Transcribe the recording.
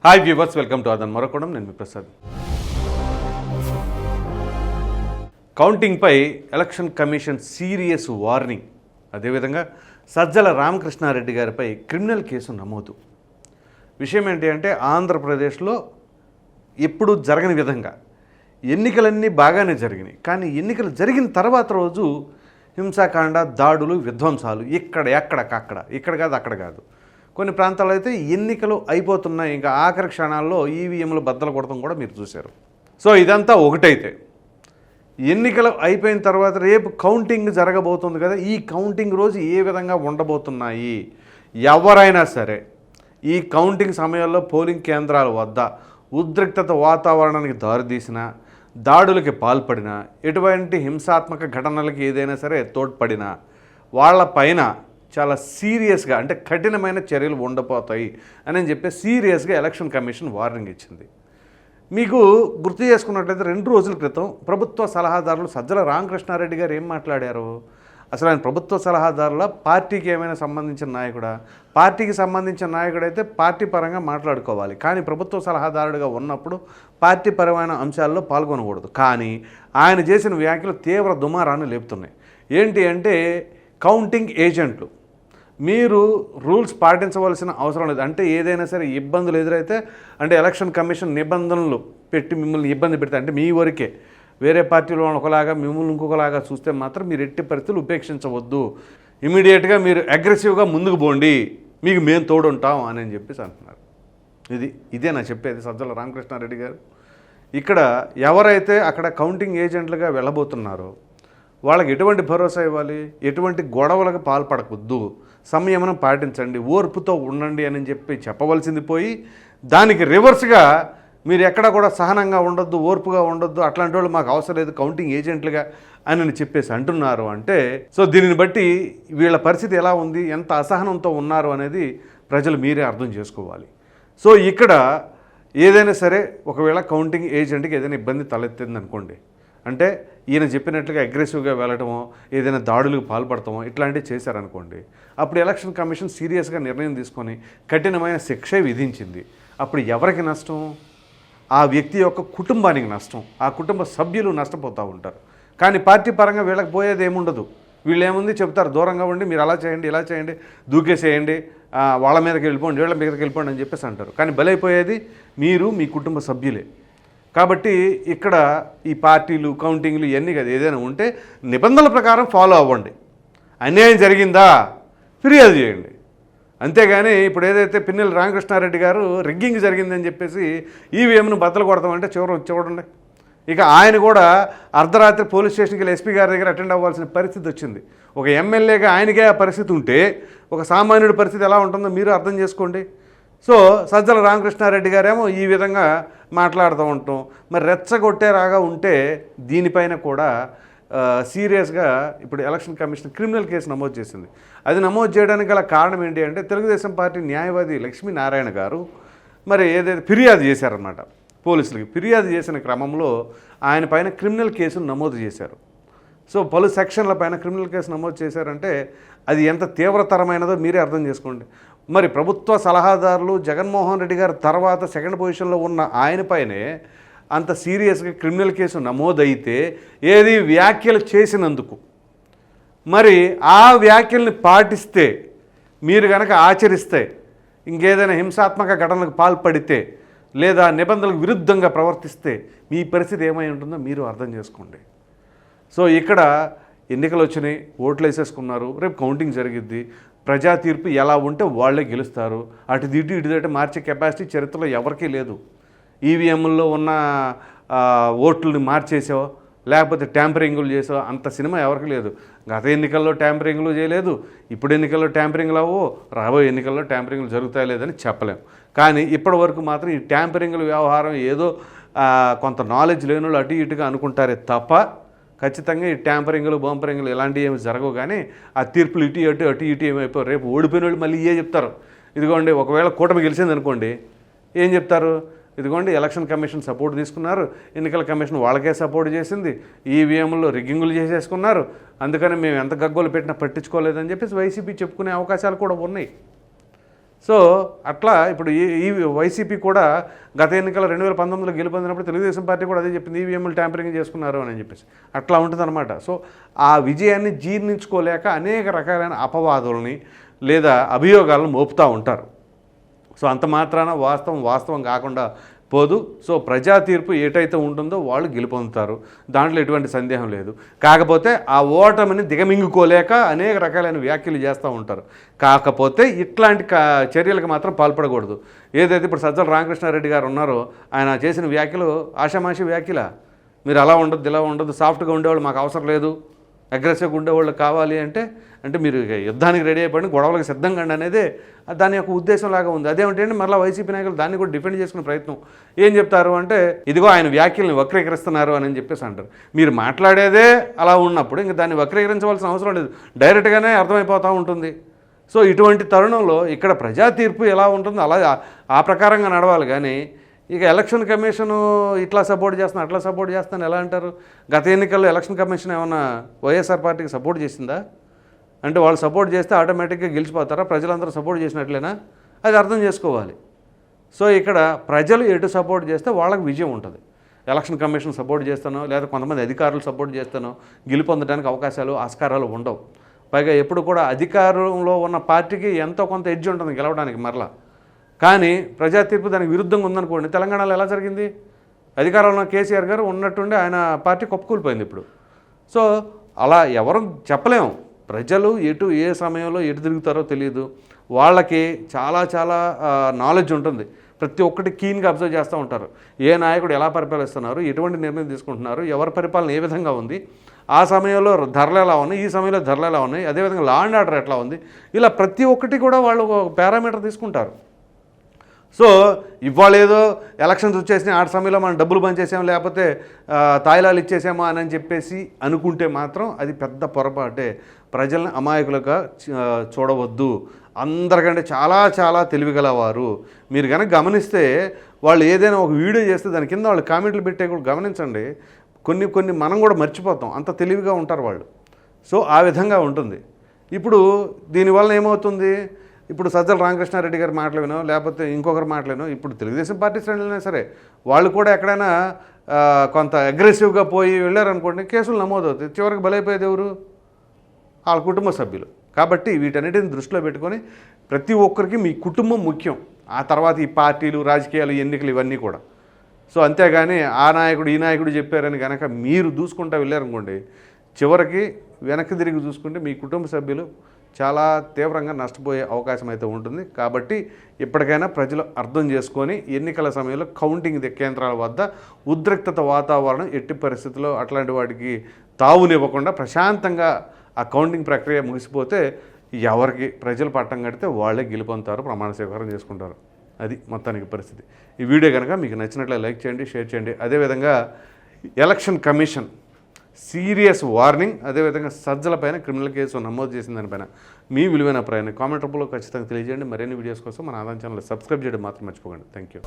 Hi viewers, welcome to అదన్ మరొకడం. నేను మీ ప్రసాద్. కౌంటింగ్పై ఎలక్షన్ కమిషన్ సీరియస్ వార్నింగ్. అదేవిధంగా సజ్జల రామకృష్ణారెడ్డి గారిపై క్రిమినల్ కేసు నమోదు. విషయం ఏంటి అంటే, ఆంధ్రప్రదేశ్లో ఎప్పుడు జరగని విధంగా ఎన్నికలన్నీ బాగానే జరిగినాయి. కానీ ఎన్నికలు జరిగిన తర్వాత రోజు హింసాకాండ, దాడులు, విధ్వంసాలు ఇక్కడ కాదు అక్కడ కాదు. కొన్ని ప్రాంతాల్లో అయితే ఎన్నికలు అయిపోతున్నాయి, ఇంకా ఆఖరి క్షణాల్లో ఈవీఎంలు బద్దలు కొడతాం కూడా మీరు చూశారు. సో ఇదంతా ఒకటైతే, ఎన్నికలు అయిపోయిన తర్వాత రేపు కౌంటింగ్ జరగబోతుంది కదా, ఈ కౌంటింగ్ రోజు ఏ విధంగా ఉండబోతున్నాయి, ఎవరైనా సరే ఈ కౌంటింగ్ సమయంలో పోలింగ్ కేంద్రాల వద్ద ఉద్రిక్తత వాతావరణానికి దారితీసిన, దాడులకి పాల్పడిన, ఎటువంటి హింసాత్మక ఘటనలకి ఏదైనా సరే తోడ్పడిన వాళ్ళపైన చాలా సీరియస్గా, అంటే కఠినమైన చర్యలు ఉండబోతాయి అని చెప్పి సీరియస్గా ఎలక్షన్ కమిషన్ వార్నింగ్ ఇచ్చింది. మీకు గుర్తు చేసుకున్నట్లయితే 2 రోజుల క్రితం ప్రభుత్వ సలహాదారులు సజ్జల రామకృష్ణారెడ్డి గారు ఏం మాట్లాడారు? అసలు ఆయన ప్రభుత్వ సలహాదారుల పార్టీకి ఏమైనా సంబంధించిన నాయకుడా? పార్టీకి సంబంధించిన నాయకుడైతే పార్టీ పరంగా మాట్లాడుకోవాలి, కానీ ప్రభుత్వ సలహాదారుడిగా ఉన్నప్పుడు పార్టీ పరమైన అంశాల్లో పాల్గొనకూడదు. కానీ ఆయన చేసిన వ్యాఖ్యలు తీవ్ర దుమారాన్ని లేపుతున్నాయి. ఏంటి అంటే, కౌంటింగ్ ఏజెంట్లు మీరు రూల్స్ పాటించవలసిన అవసరం లేదు. అంటే ఏదైనా సరే ఇబ్బందులు ఎదురైతే, అంటే ఎలక్షన్ కమిషన్ నిబంధనలు పెట్టి మిమ్మల్ని ఇబ్బంది పెడితే, అంటే మీ వరకే, వేరే పార్టీలో ఒకలాగా మిమ్మల్ని ఇంకొకలాగా చూస్తే మాత్రం మీరు ఎట్టి పరిస్థితులు ఉపేక్షించవద్దు, ఇమీడియట్గా మీరు అగ్రెసివ్గా ముందుకు పోండి, మీకు మేము తోడుంటాం అని చెప్పేసి అంటున్నారు. ఇదే నా చెప్పేది సజ్జల రామకృష్ణారెడ్డి గారు. ఇక్కడ ఎవరైతే అక్కడ కౌంటింగ్ ఏజెంట్లుగా వెళ్ళబోతున్నారో వాళ్ళకి ఎటువంటి భరోసా ఇవ్వాలి? ఎటువంటి గొడవలకు పాల్పడవద్దు, సంయమనం పాటించండి, ఓర్పుతో ఉండండి అని చెప్పవలసింది పోయి, దానికి రివర్స్గా మీరు ఎక్కడ కూడా సహనంగా ఉండొద్దు, ఓర్పుగా ఉండొద్దు, అట్లాంటి వాళ్ళు మాకు అవసరం లేదు కౌంటింగ్ ఏజెంట్లుగా అని చెప్పేసి అంటున్నారు. అంటే సో దీనిని బట్టి వీళ్ళ పరిస్థితి ఎలా ఉంది, ఎంత అసహనంతో ఉన్నారు అనేది ప్రజలు మీరే అర్థం చేసుకోవాలి. సో ఇక్కడ ఏదైనా సరే ఒకవేళ కౌంటింగ్ ఏజెంట్కి ఏదైనా ఇబ్బంది తలెత్తింది అనుకోండి, అంటే ఈయన చెప్పినట్లుగా అగ్రెసివ్గా వెళ్ళటమో, ఏదైనా దాడులకు పాల్పడతామో ఇట్లాంటివి చేశారనుకోండి, అప్పుడు ఎలక్షన్ కమిషన్ సీరియస్గా నిర్ణయం తీసుకొని కఠినమైన శిక్ష విధించింది. అప్పుడు ఎవరికి నష్టం? ఆ వ్యక్తి యొక్క కుటుంబానికి నష్టం, ఆ కుటుంబ సభ్యులు నష్టపోతూ ఉంటారు. కానీ పార్టీ పరంగా వీళ్ళకి పోయేది ఏముండదు. వీళ్ళు ఏముంది చెప్తారు, దూరంగా ఉండి మీరు అలా చేయండి, ఇలా చేయండి, దూకేసేయండి, వాళ్ళ మీదకి వెళ్ళిపోండి, వీళ్ళ మీదకి వెళ్ళిపోండి అని చెప్పేసి అంటారు. కానీ బలైపోయేది మీరు, మీ కుటుంబ సభ్యులే. కాబట్టి ఇక్కడ ఈ పార్టీలు, కౌంటింగ్లు ఇవన్నీ కదా, ఏదైనా ఉంటే నిబంధనల ప్రకారం ఫాలో అవ్వండి. అన్యాయం జరిగిందా ఫిర్యాదు చేయండి. అంతేగాని ఇప్పుడు ఏదైతే పిన్నెల రామకృష్ణారెడ్డి గారు రిగ్గింగ్ జరిగిందని చెప్పేసి ఈవీఎంను బద్దలు కొడతామంటే చూడండి, ఇక ఆయన కూడా అర్ధరాత్రి పోలీస్ స్టేషన్కి వెళ్ళి ఎస్పీ గారి దగ్గర అటెండ్ అవ్వాల్సిన పరిస్థితి వచ్చింది. ఒక ఎమ్మెల్యేగా ఆయనకే ఆ పరిస్థితి ఉంటే ఒక సామాన్యుడి పరిస్థితి ఎలా ఉంటుందో మీరు అర్థం చేసుకోండి. సో సజ్జల రామకృష్ణారెడ్డి గారేమో ఈ విధంగా మాట్లాడుతూ ఉంటాం. మరి రెచ్చగొట్టేలాగా ఉంటే దీనిపైన కూడా సీరియస్గా ఇప్పుడు ఎలక్షన్ కమిషన్ క్రిమినల్ కేసు నమోదు చేసింది. అది నమోదు చేయడానికి గల కారణం ఏంటి అంటే, తెలుగుదేశం పార్టీ న్యాయవాది లక్ష్మీనారాయణ గారు మరి ఏదైతే ఫిర్యాదు చేశారన్నమాట, పోలీసులకి ఫిర్యాదు చేసిన క్రమంలో ఆయన పైన క్రిమినల్ కేసును నమోదు చేశారు. సో పలు సెక్షన్ల పైన క్రిమినల్ కేసు నమోదు చేశారంటే అది ఎంత తీవ్రతరమైనదో మీరే అర్థం చేసుకోండి. మరి ప్రభుత్వ సలహాదారులు జగన్మోహన్ రెడ్డి గారు తర్వాత సెకండ్ పొజిషన్లో ఉన్న ఆయనపైనే అంత సీరియస్గా క్రిమినల్ కేసు నమోదైతే, ఏది వ్యాఖ్యలు చేసినందుకు, మరి ఆ వ్యాఖ్యల్ని పాటిస్తే, మీరు కనుక ఆచరిస్తే, ఇంకేదైనా హింసాత్మక ఘటనలకు పాల్పడితే, లేదా నిబంధనలకు విరుద్ధంగా ప్రవర్తిస్తే మీ పరిస్థితి ఏమై ఉంటుందో మీరు అర్థం చేసుకోండి. సో ఇక్కడ ఎన్నికలు వచ్చినాయి, ఓట్లు వేసేసుకున్నారు, రేపు కౌంటింగ్ జరిగిద్ది, ప్రజా తీర్పు ఎలా ఉంటే వాళ్ళే గెలుస్తారు. అటు ఇటు మార్చే కెపాసిటీ చరిత్రలో ఎవరికీ లేదు. ఈవీఎంల్లో ఉన్న ఓట్లని మార్చేసో, లేకపోతే ట్యాంపరింగులు చేసో అంత సినిమా ఎవరికి లేదు. గత ఎన్నికల్లో ట్యాంపరింగ్లు చేయలేదు, ఇప్పుడు ఎన్నికల్లో ట్యాంపరింగ్లు అవ్వో, రాబోయే ఎన్నికల్లో ట్యాంపరింగ్లు జరుగుతాయి లేదని చెప్పలేం. కానీ ఇప్పటి వరకు మాత్రం ఈ ట్యాంపరింగ్ల వ్యవహారం ఏదో కొంత నాలెడ్జ్ లేని వాళ్ళు అటు ఇటుగా అనుకుంటారే తప్ప, ఖచ్చితంగా ఈ ట్యాంపరింగ్లు, బంపరింగ్లు ఇలాంటివి ఏమి జరగవు. కానీ ఆ తీర్పులు అటు ఇటు ఏమైపోయి రేపు ఓడిపోయిన వాళ్ళు మళ్ళీ చెప్తారు. ఇదిగోండి, ఒకవేళ కూటమి గెలిచింది అనుకోండి, ఏం చెప్తారు? ఇదిగోండి, ఎలక్షన్ కమిషన్ సపోర్ట్ తీసుకున్నారు, ఎన్నికల కమిషన్ వాళ్ళకే సపోర్ట్ చేసింది, ఈవీఎంలో రిగ్గింగులు చేసేసుకున్నారు, అందుకని మేము ఎంత గగ్గోలు పెట్టినా పట్టించుకోలేదని చెప్పేసి వైసీపీ చెప్పుకునే అవకాశాలు కూడా ఉన్నాయి. సో అట్లా ఇప్పుడు ఈ వైసీపీ కూడా గత ఎన్నికల 2019లో గెలుపొందినప్పుడు తెలుగుదేశం పార్టీ కూడా అదే చెప్పింది, ఈవీఎంలు ట్యాంపరింగ్ చేసుకున్నారు అని చెప్పేసి. అట్లా ఉంటుందన్నమాట. సో ఆ విజయాన్ని జీర్ణించుకోలేక అనేక రకాలైన అపవాదుల్ని లేదా అభియోగాలను మోపుతూ ఉంటారు. సో అంత మాత్రాన వాస్తవం కాకుండా పోదు. సో ప్రజా తీర్పు ఏటైతే ఉంటుందో వాళ్ళు గెలుపొందుతారు, దాంట్లో ఎటువంటి సందేహం లేదు. కాకపోతే ఆ ఓటమిని దిగమింగుకోలేక అనేక రకాలైన వ్యాఖ్యలు చేస్తూ ఉంటారు. కాకపోతే ఇట్లాంటి చర్యలకు మాత్రం పాల్పడకూడదు. ఏదైతే ఇప్పుడు సజ్జల రామకృష్ణారెడ్డి గారు ఉన్నారో ఆయన చేసిన వ్యాఖ్యలు ఆషామాషి వ్యాఖ్యల. మీరు అలా ఉండదు ఇలా ఉండదు, సాఫ్ట్గా ఉండేవాళ్ళు మాకు అవసరం లేదు, అగ్రెసివ్గా ఉండేవాళ్ళు కావాలి అంటే మీరు యుద్ధానికి రెడీ అయిపోయి గొడవలకు సిద్ధంగా అనేదే దాని యొక్క ఉద్దేశం లాగా ఉంది. అదేమిటంటే మళ్ళీ వైసీపీ నాయకులు దాన్ని కూడా డిఫెండ్ చేసుకునే ప్రయత్నం ఏం చెప్తారు అంటే ఇదిగో ఆయన వ్యాఖ్యల్ని వక్రీకరిస్తున్నారు అని చెప్పేసి అంటారు. మీరు మాట్లాడేదే అలా ఉన్నప్పుడు ఇంకా దాన్ని వక్రీకరించవలసిన అవసరం లేదు, డైరెక్ట్గానే అర్థమైపోతూ ఉంటుంది. సో ఇటువంటి తరుణంలో ఇక్కడ ప్రజా తీర్పు ఎలా ఉంటుందో అలా ఆ ప్రకారంగా నడవాలి. కానీ ఇక ఎలక్షన్ కమిషను ఇట్లా సపోర్ట్ చేస్తున్నా అట్లా సపోర్ట్ చేస్తాను ఎలా అంటారు? గత ఎన్నికల్లో ఎలక్షన్ కమిషన్ ఏమన్నా వైఎస్ఆర్ పార్టీకి సపోర్ట్ చేసిందా? అంటే వాళ్ళు సపోర్ట్ చేస్తే ఆటోమేటిక్గా గెలిచిపోతారా? ప్రజలందరూ సపోర్ట్ చేసినట్లేనా? అది అర్థం చేసుకోవాలి. సో ఇక్కడ ప్రజలు ఎటు సపోర్ట్ చేస్తే వాళ్ళకి విజయం ఉంటుంది. ఎలక్షన్ కమిషన్ సపోర్ట్ చేస్తానో లేదా కొంతమంది అధికారులు సపోర్ట్ చేస్తానో గెలుపొందడానికి అవకాశాలు ఆస్కారాలు ఉండవు. పైగా ఎప్పుడు కూడా అధికారంలో ఉన్న పార్టీకి ఎంతో కొంత ఎడ్జ్ ఉంటుంది గెలవడానికి మరలా. కానీ ప్రజా తీర్పు దానికి విరుద్ధంగా ఉందనుకోండి. తెలంగాణలో ఎలా జరిగింది? అధికారంలో కేసీఆర్ గారు ఉన్నట్టుండి ఆయన పార్టీ కుప్పకూలిపోయింది ఇప్పుడు. సో అలా ఎవరు చెప్పలేము. ప్రజలు ఏ సమయంలో ఎటు తిరుగుతారో తెలియదు. వాళ్ళకి చాలా నాలెడ్జ్ ఉంటుంది. ప్రతి ఒక్కటి కీన్గా అబ్జర్వ్ చేస్తూ ఉంటారు. ఏ నాయకుడు ఎలా పరిపాలిస్తున్నారు, ఎటువంటి నిర్ణయం తీసుకుంటున్నారు, ఎవరి పరిపాలన ఏ విధంగా ఉంది, ఆ సమయంలో ధరలు ఎలా ఉన్నాయి, ఈ సమయంలో ధరలు ఎలా ఉన్నాయి, అదేవిధంగా లా అండ్ ఆర్డర్ ఎట్లా ఉంది, ఇలా ప్రతి ఒక్కటి కూడా వాళ్ళు ఒక పారామీటర్ తీసుకుంటారు. సో ఇవాళ ఏదో ఎలక్షన్స్ వచ్చేసి ఆ సమయంలో మనం డబ్బులు పనిచేసాము లేకపోతే తాయిలాలు ఇచ్చేసామా అని చెప్పేసి అనుకుంటే మాత్రం అది పెద్ద పొరపాటే. ప్రజల్ని అమాయకులుగా చూడవద్దు. అందరికంటే చాలా తెలివిగలవారు. మీరు కనుక గమనిస్తే వాళ్ళు ఏదైనా ఒక వీడియో చేస్తే దాని కింద వాళ్ళు కామెంట్లు పెట్టే కూడా గమనించండి. కొన్ని మనం కూడా మర్చిపోతాం, అంత తెలివిగా ఉంటారు వాళ్ళు. సో ఆ విధంగా ఉంటుంది. ఇప్పుడు దీనివల్ల ఏమవుతుంది? ఇప్పుడు సజ్జల రామకృష్ణారెడ్డి గారి మాటలు వినో లేకపోతే ఇంకొకరి మాటలేనో ఇప్పుడు తెలుగుదేశం పార్టీ శ్రేణులైనా సరే వాళ్ళు కూడా ఎక్కడైనా కొంత అగ్రెసివ్గా పోయి వెళ్ళారనుకోండి, కేసులు నమోదవుతాయి. చివరికి బలైపోయేది ఎవరు? వాళ్ళ కుటుంబ సభ్యులు. కాబట్టి వీటన్నిటిని దృష్టిలో పెట్టుకొని ప్రతి ఒక్కరికి మీ కుటుంబం ముఖ్యం. ఆ తర్వాత ఈ పార్టీలు, రాజకీయాలు, ఎన్నికలు ఇవన్నీ కూడా. సో అంతేగాని ఆ నాయకుడు ఈ నాయకుడు చెప్పారని కనుక మీరు దూసుకుంటూ వెళ్ళారనుకోండి, చివరికి వెనక్కి తిరిగి చూసుకుంటే మీ కుటుంబ సభ్యులు చాలా తీవ్రంగా నష్టపోయే అవకాశం అయితే ఉంటుంది. కాబట్టి ఇప్పటికైనా ప్రజలు అర్థం చేసుకొని ఎన్నికల సమయంలో కౌంటింగ్ కేంద్రాల వద్ద ఉద్రిక్తత వాతావరణం ఎట్టి పరిస్థితుల్లో అట్లాంటి వాటికి తావునివ్వకుండా ప్రశాంతంగా ఆ కౌంటింగ్ ప్రక్రియ ముగిసిపోతే ఎవరికి ప్రజలు పట్టం కడితే వాళ్ళే గెలుపొందుతారు, ప్రమాణ స్వీకారం చేసుకుంటారు. అది మొత్తానికి పరిస్థితి. ఈ వీడియో కనుక మీకు నచ్చినట్లే లైక్ చేయండి, షేర్ చేయండి. అదేవిధంగా ఎలక్షన్ కమిషన్ సీరియస్ వార్నింగ్, అదేవిధంగా సజ్జల పైన క్రిమినల్ కేసు నమోదు చేసిన దానిపైన మీ విలువైన అభిప్రాయాన్ని కామెంట్ రూపంలో ఖచ్చితంగా తెలియజేయండి. మరిన్ని వీడియోస్ కోసం మన ఆదాయం ఛానల్ సబ్స్క్రైబ్ చేయడం మాత్రం మర్చిపోకండి. Thank you.